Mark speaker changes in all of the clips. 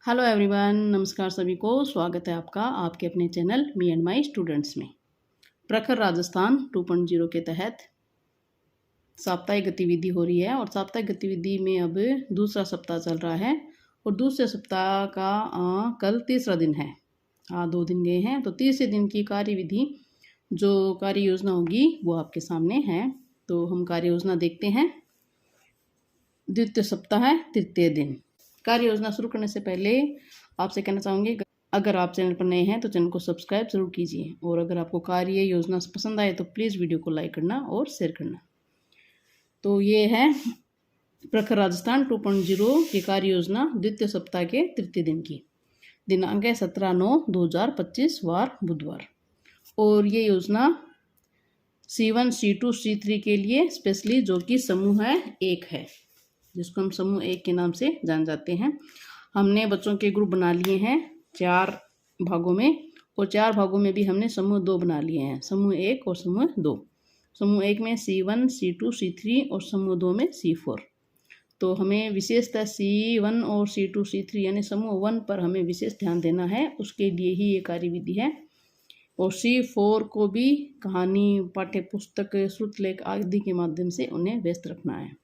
Speaker 1: Hello everyone, नमस्कार सभी को। स्वागत है आपका आपके अपने channel me and my students में। प्रखर राजस्थान 2.0 के तहत साप्ताहिक गतिविधि हो रही है और साप्ताहिक गतिविधि में अब दूसरा सप्ताह चल रहा है और दूसरे सप्ताह का कल तीसरा दिन है। 2 दिन गए हैं तो तीसरे दिन की कार्यविधि जो कार्य योजना होगी वो आपके सामने है। तो हम कार्य योजना देखते हैं। द्वितीय सप्ताह है, तृतीय दिन। कार्य योजना शुरू करने से पहले आपसे कहना चाहूँगी, अगर आप चैनल पर नए हैं तो चैनल को सब्सक्राइब जरूर कीजिए और अगर आपको कार्य योजना पसंद आए तो प्लीज़ वीडियो को लाइक करना और शेयर करना। तो ये है प्रखर राजस्थान 2.0 की कार्य योजना द्वितीय सप्ताह के तृतीय दिन की। दिनांक है 17/9/2025 वार बुधवार। और ये योजना C1 C2 C3 के लिए स्पेशली जो कि समूह है 1 है, जिसको हम समूह 1 के नाम से जान जाते हैं। हमने बच्चों के ग्रुप बना लिए हैं 4 भागों में और 4 भागों में भी हमने समूह 2 बना लिए हैं, समूह 1 और समूह 2। समूह 1 में C1 C2 C3 और समूह 2 में C4। तो हमें विशेषतः C1 और C2 C3 यानी समूह 1 पर हमें विशेष ध्यान देना है, उसके लिए ही ये कार्यविधि है। और C4 को भी कहानी, पाठ्य पुस्तक, श्रुतलेख आदि के माध्यम से उन्हें व्यस्त रखना है।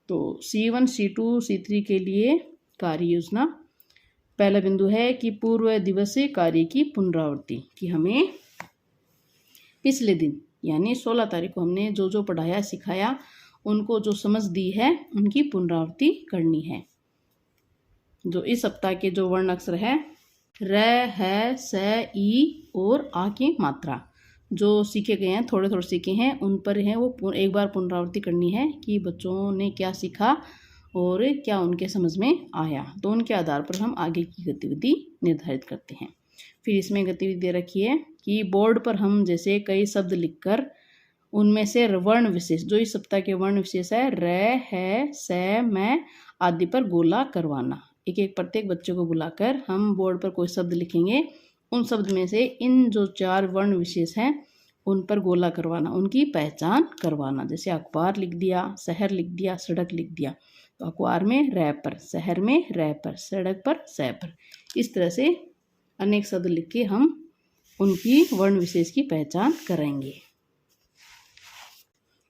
Speaker 1: तो C1 C2 C3 के लिए कार्य योजना पहला बिंदु है कि पूर्व दिवसीय कार्य की पुनरावृत्ति, कि हमें पिछले दिन यानी 16 तारीख को हमने जो जो पढ़ाया सिखाया उनको जो समझ दी है उनकी पुनरावृत्ति करनी है। जो इस सप्ताह के जो वर्ण अक्षर है र, है, स, ई और आ की मात्रा जो सीखे गए हैं, थोड़े थोड़े सीखे हैं, उन पर है वो एक बार पुनरावृत्ति करनी है कि बच्चों ने क्या सीखा और क्या उनके समझ में आया। तो उनके आधार पर हम आगे की गतिविधि निर्धारित करते हैं। फिर इसमें गतिविधि दे रखी है कि बोर्ड पर हम जैसे कई शब्द लिखकर उनमें से वर्ण विशेष, जो इस सप्ताह के वर्ण विशेष है र, है, स, मैं आदि पर गोला करवाना। एक एक प्रत्येक बच्चे को बुलाकर हम बोर्ड पर कोई शब्द लिखेंगे, उन शब्द में से इन जो 4 वर्ण विशेष हैं उन पर गोला करवाना, उनकी पहचान करवाना। जैसे अखबार लिख दिया, शहर लिख दिया, सड़क लिख दिया। तो अखबार में र पर, शहर में र पर, सड़क पर स पर। इस तरह से अनेक शब्द लिख के हम उनकी वर्ण विशेष की पहचान करेंगे।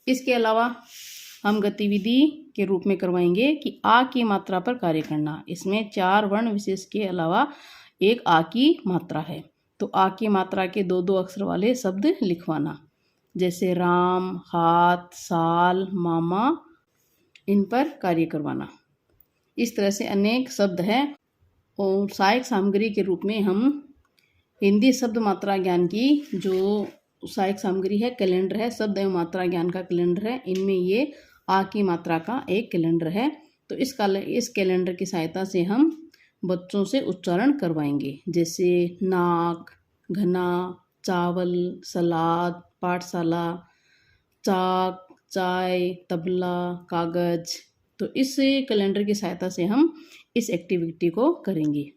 Speaker 1: इसके अलावा हम गतिविधि के रूप में करवाएंगे कि आ की मात्रा पर कार्य करना। इसमें 4 वर्ण विशेष के अलावा एक आ की मात्रा है। तो आ की मात्रा के 2-2 अक्षर वाले शब्द लिखवाना, जैसे राम, हाथ, साल, मामा, इन पर कार्य करवाना। इस तरह से अनेक शब्द हैं। और सहायक सामग्री के रूप में हम हिंदी शब्द मात्रा ज्ञान की जो सहायक सामग्री है, कैलेंडर है, शब्द एवं मात्रा ज्ञान का कैलेंडर है, इनमें ये आ की मात्रा का एक कैलेंडर है। तो इस कैलेंडर की सहायता से हम बच्चों से उच्चारण करवाएंगे, जैसे नाक, घना, चावल, सलाद, पाठशाला, चाक, चाय, तबला, कागज। तो इस कैलेंडर की सहायता से हम इस एक्टिविटी को करेंगे।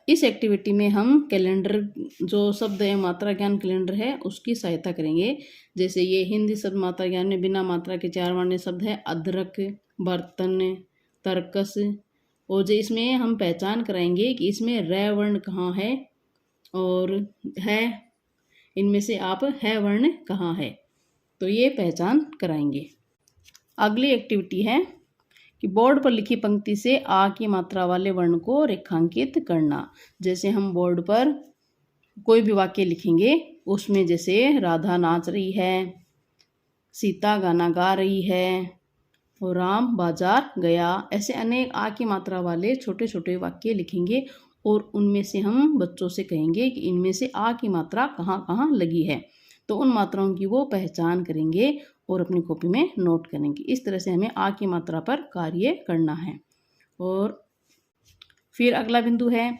Speaker 1: इस एक्टिविटी में हम कैलेंडर जो शब्द एवं मात्रा ज्ञान कैलेंडर है उसकी सहायता करेंगे। जैसे ये हिंदी शब्द मात्रा ज्ञान में बिना मात्रा के 4 वर्णीय शब्द है अदरक, बर्तन, तरकस। और जो इसमें हम पहचान कराएंगे कि इसमें र वर्ण कहाँ है और है, इनमें से आप है वर्ण कहाँ है, तो ये पहचान कराएंगे। अगली एक्टिविटी है कि बोर्ड पर लिखी पंक्ति से आ की मात्रा वाले वर्ण को रेखांकित करना। जैसे हम बोर्ड पर कोई भी वाक्य लिखेंगे, उसमें जैसे राधा नाच रही है, सीता गाना गा रही है और राम बाजार गया, ऐसे अनेक आ की मात्रा वाले छोटे छोटे वाक्य लिखेंगे और उनमें से हम बच्चों से कहेंगे कि इनमें से आ की मात्रा कहाँ कहाँ लगी है। तो उन मात्राओं की वो पहचान करेंगे और अपनी कॉपी में नोट करेंगे। इस तरह से हमें आ की मात्रा पर कार्य करना है। और फिर अगला बिंदु है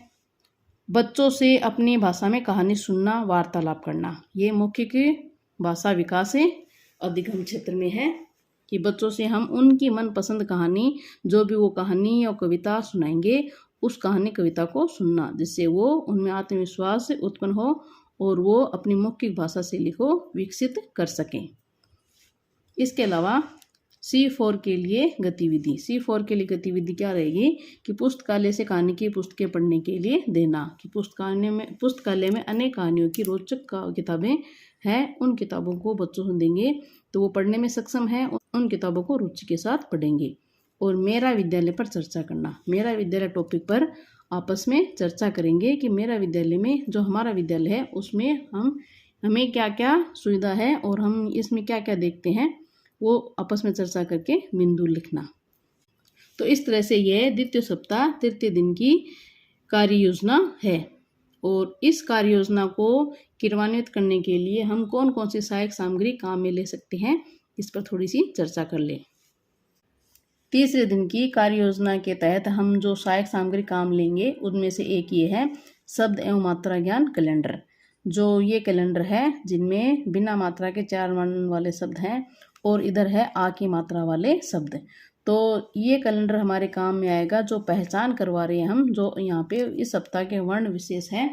Speaker 1: बच्चों से अपनी भाषा में कहानी सुनना, वार्तालाप करना। ये मुख्य की भाषा विकास अधिगम क्षेत्र में है कि बच्चों से हम उनकी मनपसंद कहानी, जो भी वो कहानी या कविता सुनाएंगे, उस कहानी कविता को सुनना, जिससे वो उनमें आत्मविश्वास उत्पन्न हो और वो अपनी मौखिक भाषा शैली को विकसित कर सकें। इसके अलावा C4 के लिए गतिविधि। C4 के लिए गतिविधि क्या रहेगी कि पुस्तकालय से कहानी की पुस्तकें पढ़ने के लिए देना, कि पुस्तकालय में अनेक कहानियों की रोचक किताबें हैं, उन किताबों को बच्चों को देंगे तो वो पढ़ने में सक्षम है, उन किताबों को रुचि के साथ पढ़ेंगे। और मेरा विद्यालय पर चर्चा करना, मेरा विद्यालय टॉपिक पर आपस में चर्चा करेंगे कि मेरा विद्यालय में, जो हमारा विद्यालय है उसमें हमें क्या क्या सुविधा है और हम इसमें क्या क्या देखते हैं, वो आपस में चर्चा करके बिंदु लिखना। तो इस तरह से यह द्वितीय सप्ताह तृतीय दिन की कार्य योजना है। और इस कार्य योजना को क्रियान्वित करने के लिए हम कौन कौन सी सहायक सामग्री काम में ले सकते हैं, इस पर थोड़ी सी चर्चा कर ले। तीसरे दिन की कार्य योजना के तहत हम जो सहायक सामग्री काम लेंगे उनमें से एक ये है शब्द एवं मात्रा ज्ञान कैलेंडर। जो ये कैलेंडर है जिनमें बिना मात्रा के 4 वर्ण वाले शब्द हैं और इधर है आ की मात्रा वाले शब्द। तो ये कैलेंडर हमारे काम में आएगा, जो पहचान करवा रहे हैं हम, जो यहाँ पे इस सप्ताह के वर्ण विशेष हैं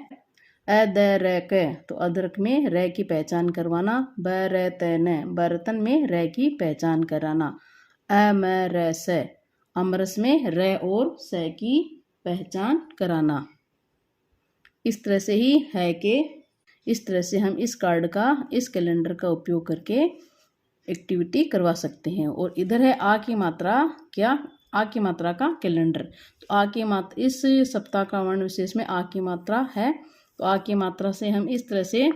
Speaker 1: अदरक, तो अदरक में रै की पहचान करवाना, बरतन, बर्तन में रै की पहचान कराना, अमरस, अमरस में रै और स की पहचान कराना। इस तरह से ही है कि इस तरह से हम इस कार्ड का, इस कैलेंडर का उपयोग करके एक्टिविटी करवा सकते हैं। और इधर है आ की मात्रा, क्या आ की मात्रा का कैलेंडर। तो आ की मात्रा, इस सप्ताह का वर्ण विशेष में आ की मात्रा है, तो आ की मात्रा से हम इस तरह से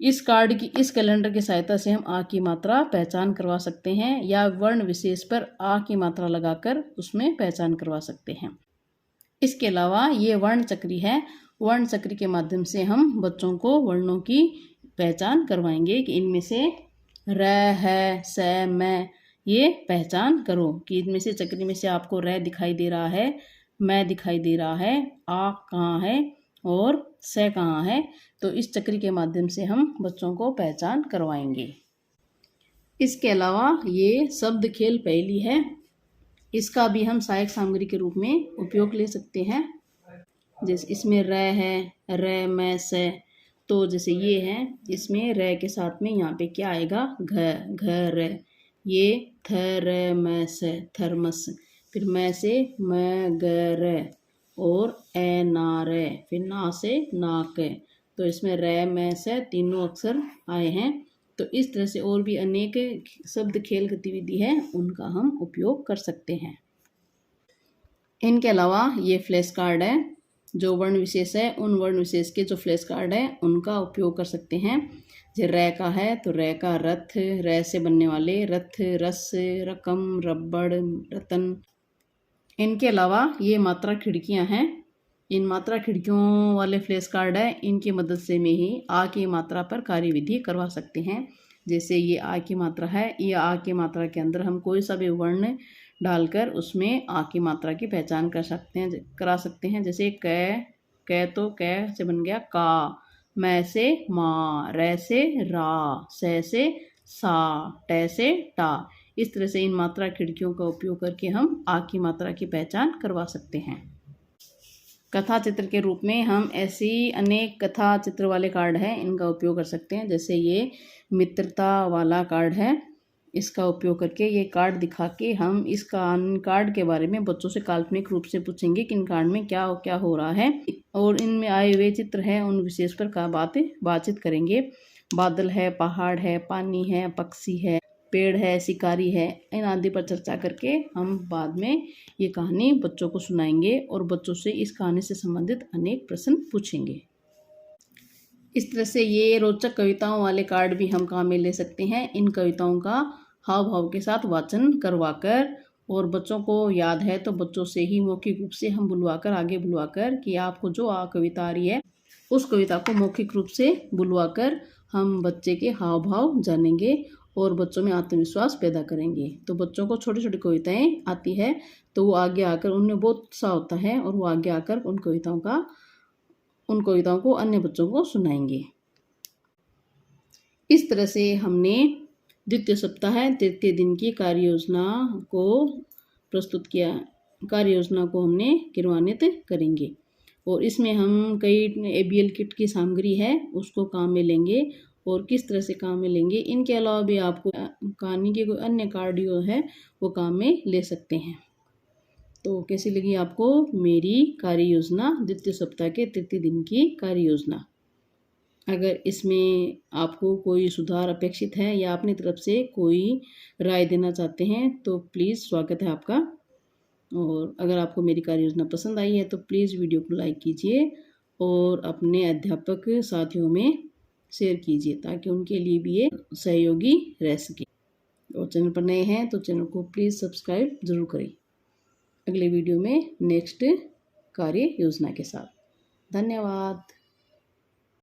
Speaker 1: इस कार्ड की, इस कैलेंडर की सहायता से हम आ की मात्रा पहचान करवा सकते हैं, या वर्ण विशेष पर आ की मात्रा लगाकर उसमें पहचान करवा सकते हैं। इसके अलावा ये वर्ण चक्री है, वर्ण चक्र के माध्यम से हम बच्चों को वर्णों की पहचान करवाएंगे कि इनमें से र, है, स, मैं, ये पहचान करो कि इनमें से चक्री में से आपको र दिखाई दे रहा है, मैं दिखाई दे रहा है, आ कहाँ है और स कहाँ है। तो इस चक्री के माध्यम से हम बच्चों को पहचान करवाएंगे। इसके अलावा ये शब्द खेल पहेली है, इसका भी हम सहायक सामग्री के रूप में उपयोग ले सकते हैं। जैसे इसमें र है, र, मैं, स, तो जैसे ये है, इसमें र के साथ में यहाँ पे क्या आएगा, घ, घर, ये थ, र, म, स, थर्मस, फिर मैं से मगर, और ए, नार, फिर ना से नाक। तो इसमें र, म, स तीनों अक्षर आए हैं। तो इस तरह से और भी अनेक शब्द खेल गतिविधि है, उनका हम उपयोग कर सकते हैं। इनके अलावा ये फ्लैश कार्ड है, जो वर्ण विशेष है उन वर्ण विशेष के जो फ्लैश कार्ड है उनका उपयोग कर सकते हैं। जो रै का है तो रै का रथ, रै से बनने वाले रथ, रस, रकम, रबड़, रतन। इनके अलावा ये मात्रा खिड़कियां हैं, इन मात्रा खिड़कियों वाले फ्लैश कार्ड है, इनकी मदद से में ही आ की मात्रा पर कार्यविधि करवा सकते हैं। जैसे ये आ की मात्रा है, ये आ की मात्रा के अंदर हम कोई सा भी वर्ण डालकर उसमें आ की मात्रा की पहचान करा सकते हैं। जैसे क तो क से बन गया का, मैं से माँ, रै से रा, से सा, टे से टा। इस तरह से इन मात्रा खिड़कियों का उपयोग करके हम आ की मात्रा की पहचान करवा सकते हैं। कथा चित्र के रूप में हम ऐसी अनेक कथा चित्र वाले कार्ड हैं, इनका उपयोग कर सकते हैं। जैसे ये मित्रता वाला कार्ड है, इसका उपयोग करके ये कार्ड दिखा के हम इस कार्ड के बारे में बच्चों से काल्पनिक रूप से पूछेंगे कि इन कार्ड में क्या क्या हो रहा है, और इनमें आए हुए चित्र हैं उन विशेष पर का बातचीत करेंगे। बादल है, पहाड़ है, पानी है, पक्षी है, पेड़ है, शिकारी है, इन आदि पर चर्चा करके हम बाद में ये कहानी बच्चों को सुनाएंगे और बच्चों से इस कहानी से संबंधित अनेक प्रश्न पूछेंगे। इस तरह से ये रोचक कविताओं वाले कार्ड भी हम काम में ले सकते हैं। इन कविताओं का हाव भाव के साथ वाचन करवाकर, और बच्चों को याद है तो बच्चों से ही मौखिक रूप से हम आगे बुलवाकर कि आपको जो कविता आ रही है उस कविता को मौखिक रूप से बुलवाकर हम बच्चे के हाव भाव जानेंगे और बच्चों में आत्मविश्वास पैदा करेंगे। तो बच्चों को छोटी छोटी कविताएं आती है तो वो आगे आकर उनमें बहुत उत्साह होता है और वो आगे आकर उन कविताओं को अन्य बच्चों को सुनाएंगे। इस तरह से हमने द्वितीय सप्ताह तृतीय दिन की कार्य योजना को प्रस्तुत किया। कार्य योजना को हमने क्रियान्वित करेंगे और इसमें हम कई ABL किट की सामग्री है उसको काम में लेंगे और किस तरह से काम में लेंगे। इनके अलावा भी आपको कहानी के कोई अन्य कार्डियो है वो काम में ले सकते हैं। तो कैसी लगी आपको मेरी कार्य योजना, द्वितीय सप्ताह के तृतीय दिन की कार्य योजना। अगर इसमें आपको कोई सुधार अपेक्षित है या अपनी तरफ से कोई राय देना चाहते हैं तो प्लीज़ स्वागत है आपका। और अगर आपको मेरी कार्य योजना पसंद आई है तो प्लीज़ वीडियो को लाइक कीजिए और अपने अध्यापक साथियों में शेयर कीजिए ताकि उनके लिए भी ये सहयोगी रह सके। और चैनल पर नए हैं तो चैनल को प्लीज़ सब्सक्राइब ज़रूर करें। अगले वीडियो में नेक्स्ट कार्य योजना के साथ। धन्यवाद।